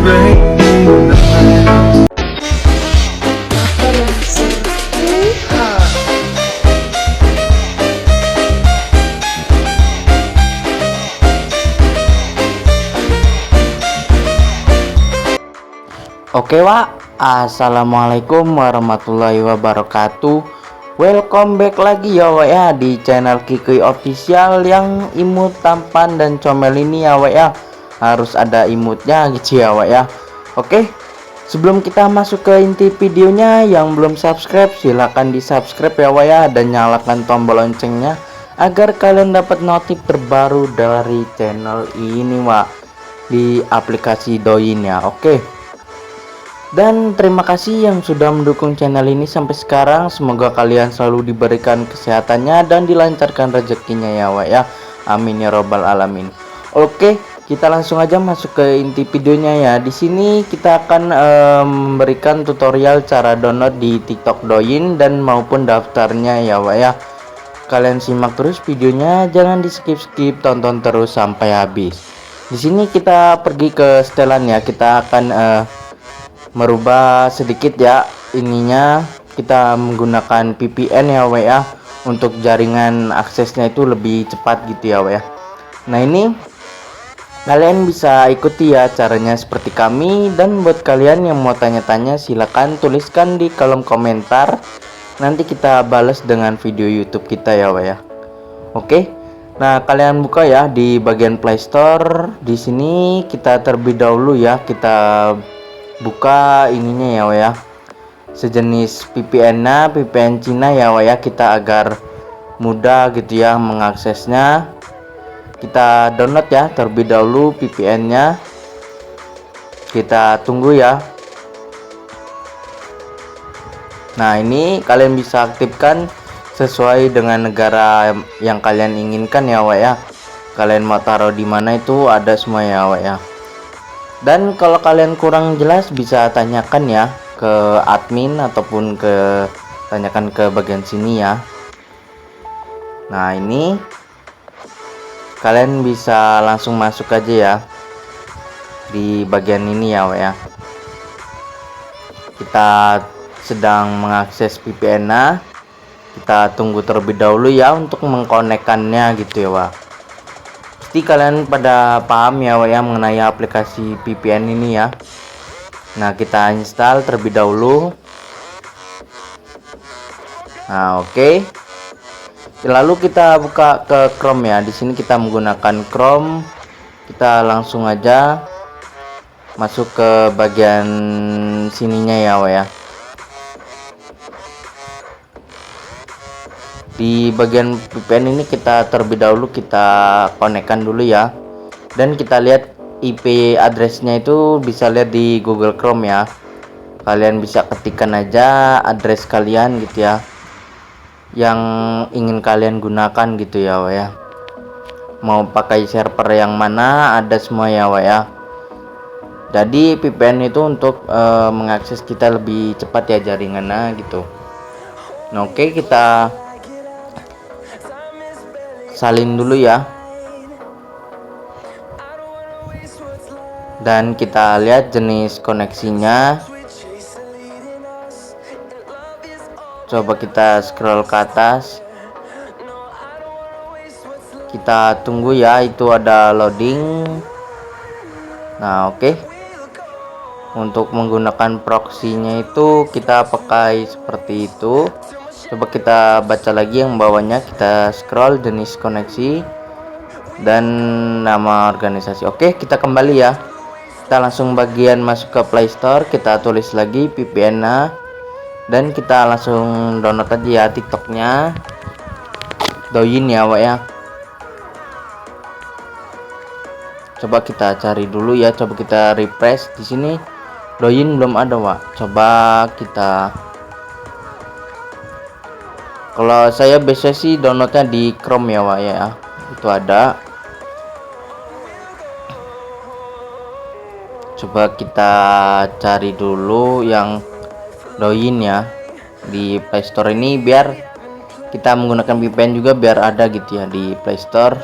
rainy night. Oke Wak, assalamualaikum warahmatullahi wabarakatuh. Welcome back lagi ya Wak ya di channel Kikui Official. Yang imut, tampan, dan comel ini ya Wak ya harus ada imutnya gitu ya Wak ya. Oke, sebelum kita masuk ke inti videonya, yang belum subscribe silahkan di subscribe ya Wak ya, dan nyalakan tombol loncengnya agar kalian dapat notif terbaru dari channel ini Wak, di aplikasi Douyin ya. Oke, dan terima kasih yang sudah mendukung channel ini sampai sekarang. Semoga kalian selalu diberikan kesehatannya dan dilancarkan rezekinya ya Wak ya. Amin ya robbal alamin. Oke, kita langsung aja masuk ke inti videonya ya. Di sini kita akan memberikan tutorial cara download di TikTok Douyin dan maupun daftarnya ya Wak ya. Kalian simak terus videonya, jangan di skip-skip, tonton terus sampai habis. Di sini kita pergi ke setelan ya. Kita akan merubah sedikit ya ininya, kita menggunakan VPN ya Wak ya, untuk jaringan aksesnya itu lebih cepat gitu ya Wak ya. Nah ini kalian bisa ikuti ya caranya seperti kami, dan buat kalian yang mau tanya-tanya silahkan tuliskan di kolom komentar, nanti kita balas dengan video YouTube kita ya Wak ya. Oke, nah kalian buka ya di bagian Play Store. Di sini kita terlebih dahulu ya, kita buka ininya ya Wak ya, sejenis VPN Cina ya Wak ya, kita agar mudah gitu ya mengaksesnya. Kita download ya terlebih dahulu VPN nya, kita tunggu ya. Nah ini kalian bisa aktifkan sesuai dengan negara yang kalian inginkan ya Wak ya. Kalian mau taruh di mana itu ada semua ya Wak ya. Dan kalau kalian kurang jelas bisa tanyakan ya ke admin ataupun tanyakan ke bagian sini ya. Nah ini kalian bisa langsung masuk aja ya di bagian ini ya Wak ya. Kita sedang mengakses VPN-nya, kita tunggu terlebih dahulu ya untuk mengkonekkannya gitu ya Wak. Pasti kalian pada paham ya Wak ya mengenai aplikasi VPN ini ya. Nah kita install terlebih dahulu. Nah oke, lalu kita buka ke Chrome ya. Di sini kita menggunakan Chrome. Kita langsung aja masuk ke bagian sininya ya Wak ya. Di bagian VPN ini kita terlebih dahulu kita konekkan dulu ya, dan kita lihat IP addressnya itu bisa lihat di Google Chrome ya. Kalian bisa ketikkan aja address kalian gitu ya, yang ingin kalian gunakan gitu ya Wak ya. Mau pakai server yang mana ada semua ya Wak ya. Jadi VPN itu untuk mengakses kita lebih cepat ya jaringannya gitu. Nah oke, kita salin dulu ya, dan kita lihat jenis koneksinya. Coba kita scroll ke atas, kita tunggu ya itu ada loading. Nah oke, untuk menggunakan proxy-nya itu kita pakai seperti itu. Coba kita baca lagi yang bawahnya, kita scroll jenis koneksi dan nama organisasi. Oke, kita kembali ya. Kita langsung bagian masuk ke Play Store, kita tulis lagi VPN-nya, dan kita langsung download aja ya TikToknya Douyin ya Wak ya. Coba kita cari dulu ya, coba kita refresh. Di sini Douyin belum ada Wak. Coba kita, kalau saya biasa sih downloadnya di Chrome ya Wak ya, itu ada. Coba kita cari dulu yang Douyin ya di Play Store ini, biar kita menggunakan VPN juga biar ada gitu ya di Play Store.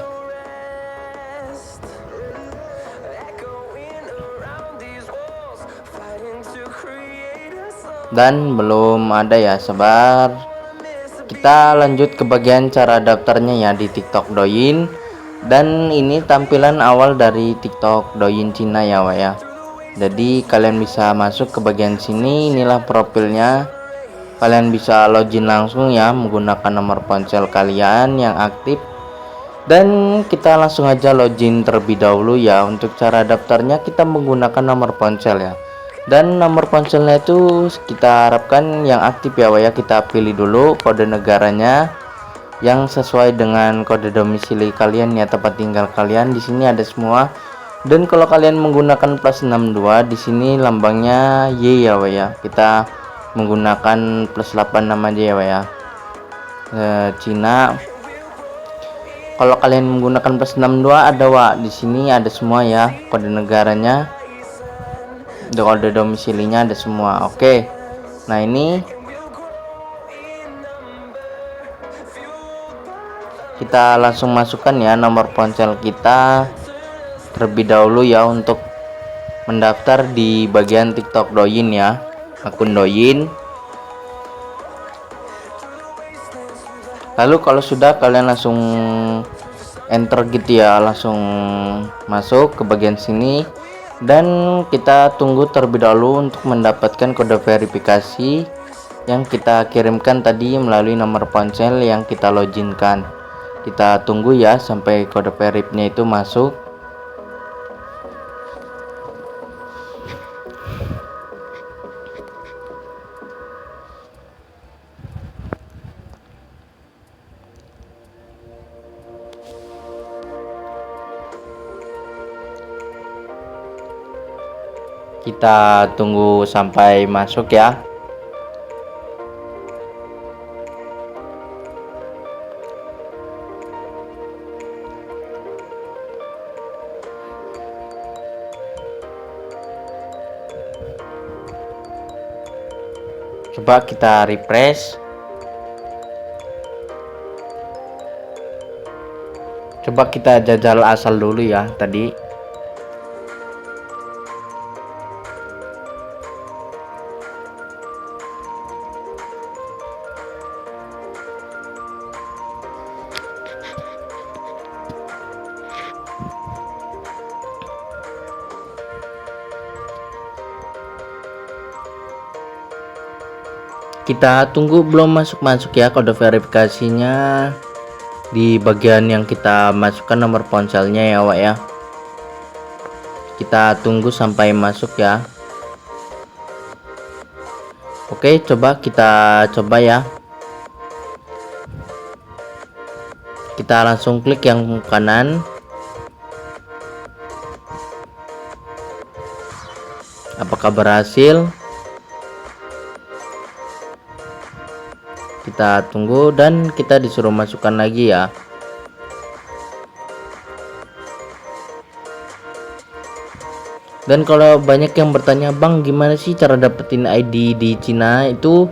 dan belum ada ya, sabar. Kita lanjut ke bagian cara daftarnya ya di TikTok Douyin. Dan ini tampilan awal dari TikTok Douyin Cina ya Wak ya. Jadi kalian bisa masuk ke bagian sini, inilah profilnya. Kalian bisa login langsung ya menggunakan nomor ponsel kalian yang aktif. Dan kita langsung aja login terlebih dahulu ya. Untuk cara daftarnya kita menggunakan nomor ponsel ya. Dan nomor ponselnya itu kita harapkan yang aktif ya Wak ya. Kita pilih dulu kode negaranya yang sesuai dengan kode domisili kalian ya, tempat tinggal kalian. Di sini ada semua. Dan kalau kalian menggunakan plus 62, di sini lambangnya Y ya Wak ya. Kita menggunakan plus 86 aja ya Wak ya. Cina. Kalau kalian menggunakan plus 62 ada Wak, di sini ada semua ya, kode negaranya, kode domisilinya ada semua. Oke. Nah, ini kita langsung masukkan ya nomor ponsel kita terlebih dahulu ya untuk mendaftar di bagian TikTok Douyin ya, akun Douyin. Lalu kalau sudah, kalian langsung enter gitu ya, langsung masuk ke bagian sini. Dan kita tunggu terlebih dahulu untuk mendapatkan kode verifikasi yang kita kirimkan tadi melalui nomor ponsel yang kita loginkan. Kita tunggu ya sampai kode verifnya itu masuk. Kita tunggu sampai masuk ya. Coba kita refresh. Coba kita jajal asal dulu ya tadi. Kita tunggu, belum masuk ya kode verifikasinya di bagian yang kita masukkan nomor ponselnya ya Wak ya. Kita tunggu sampai masuk ya. Oke, kita coba ya. Kita langsung klik yang kanan. Apakah berhasil? Kita tunggu dan kita disuruh masukkan lagi ya. Dan kalau banyak yang bertanya, Bang, gimana sih cara dapetin ID di Cina? Itu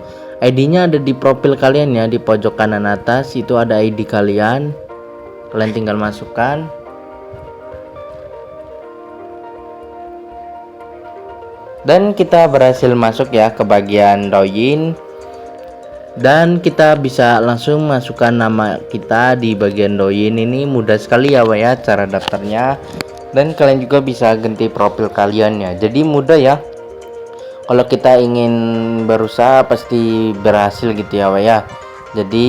ID-nya ada di profil kalian ya, di pojok kanan atas itu ada ID kalian. Kalian tinggal masukkan. Dan kita berhasil masuk ya ke bagian Douyin. Dan kita bisa langsung masukkan nama kita di bagian Douyin. Ini mudah sekali ya Wak ya cara daftarnya. Dan kalian juga bisa ganti profil kalian ya, jadi mudah ya. Kalau kita ingin berusaha pasti berhasil gitu ya Wak ya. Jadi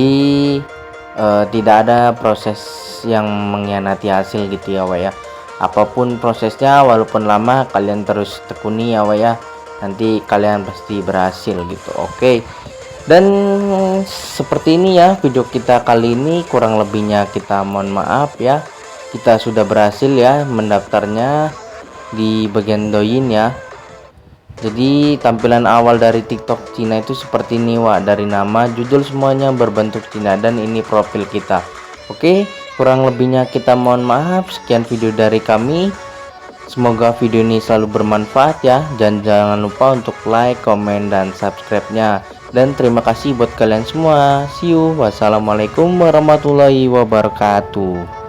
tidak ada proses yang mengkhianati hasil gitu ya Wak ya. Apapun prosesnya, walaupun lama, kalian terus tekuni ya Wak ya, nanti kalian pasti berhasil gitu. Oke. Dan seperti ini ya video kita kali ini, kurang lebihnya kita mohon maaf ya. Kita sudah berhasil ya mendaftarnya di bagian Douyin ya. Jadi tampilan awal dari TikTok Cina itu seperti ini Wak, dari nama, judul semuanya berbentuk Cina, dan ini profil kita. Oke, kurang lebihnya kita mohon maaf. Sekian video dari kami. Semoga video ini selalu bermanfaat ya. Dan jangan lupa untuk like, komen, dan subscribe-nya. Dan terima kasih buat kalian semua. See you. Wassalamualaikum warahmatullahi wabarakatuh.